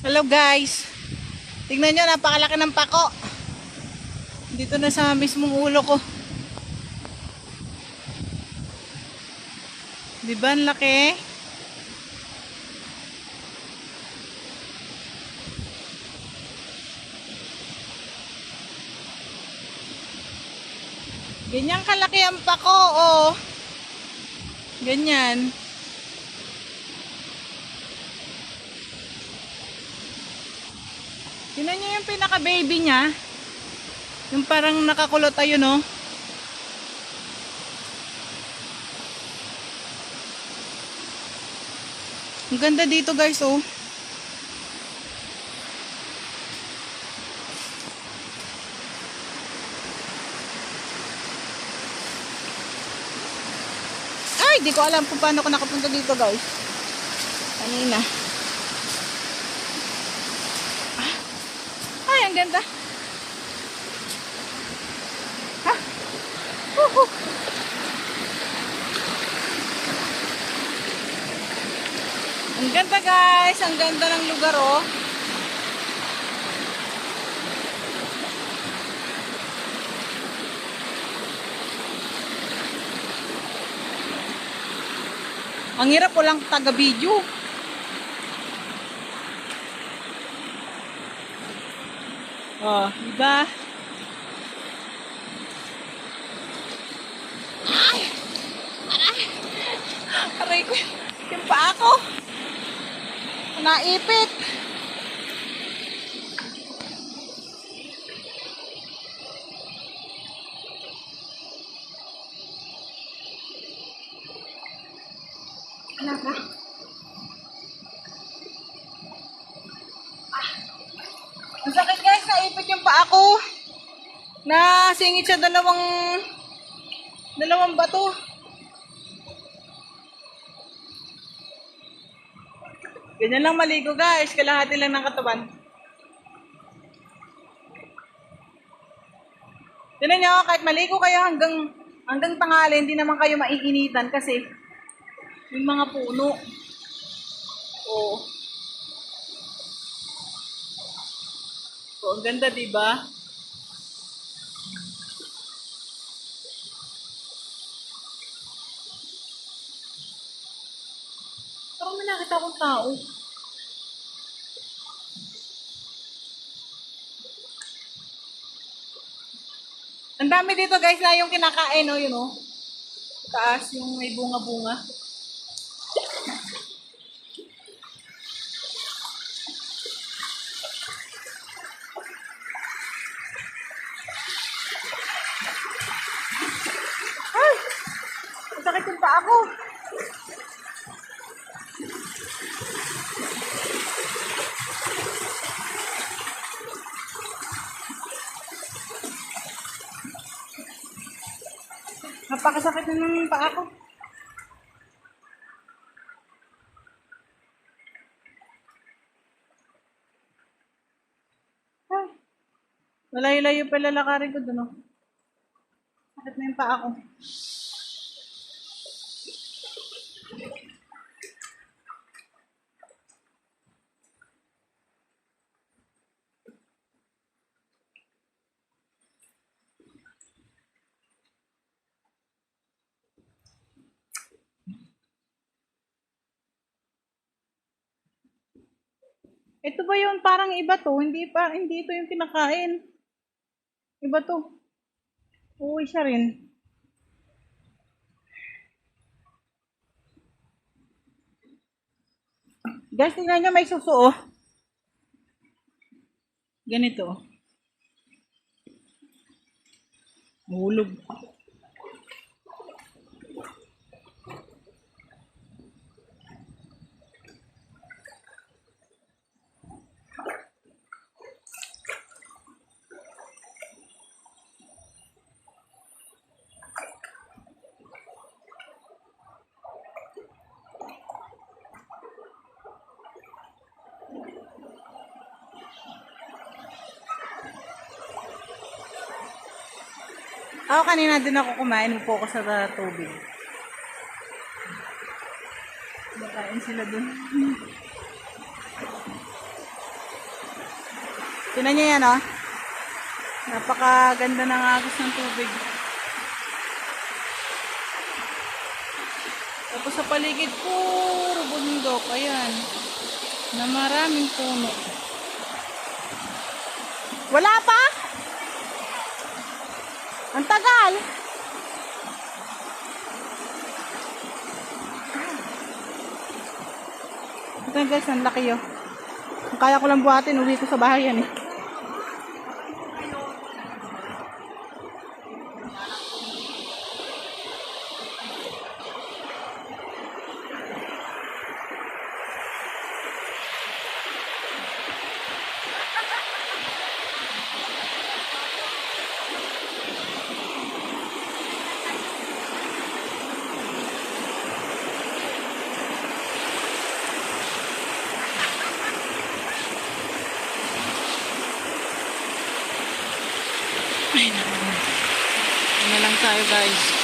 Hello guys. Tingnan nyo, napakalaki ng pako. Dito na sa mismong ulo ko. Diba ang laki? Ganyan kalaki ang pako, oh. Ganyan. Tingnan nyo yung pinaka-baby niya. Yung parang nakakulot ayun, oh. Ang ganda dito, guys, oh. Ay, di ko alam kung paano ko nakapunta dito, guys. Kanina. Ay, ang ganda. Ha? Ang ganda, guys. Ang ganda ng lugar, oh. Ang hirap ko lang taga-video. Oh, diba? Ay! Aray! Aray ko. Yung paa ko. Naipit. Naka. Ang sakit, guys, naipit yung paa ko. Nasingit siya dalawang bato. Ganyan lang maligo, guys. Kalahati lang ng katawan. Tignan nyo, kahit maligo kayo hanggang tanghali, hindi naman kayo maiinitan kasi yung mga puno. Oo. So, ang ganda, diba? Parang may nakita akong tao. Ang dami dito, guys, na yung kinakain, oh, yun, oh. Taas, yung may bunga-bunga. Ay! Ang sakit yung paa ko. Napakasakit na ng paa ko. Ay! Malayo-layo pa lalakarin ko dun, oh. Sakit na yung paa ko. Ito ba yun? Parang iba to. Hindi ito yung kinakain. Iba to. Uwi siya rin. Guys, tingnan nyo, may suso, oh. Ganito. Hulog. Ako kanina din ako kumain, focus sa tubig. Bakain sila dun. Tingnan niyo yan, oh. Napakaganda ng agos ng tubig. Tapos sa paligid, puro bundok. Ayan. Na maraming puno. Wala pa? Ang tagal. Ito guys, ang laki oh. Kaya ko lang buhatin, uwi ko sa bahay yan eh. Ay, naman. Ano lang tayo guys.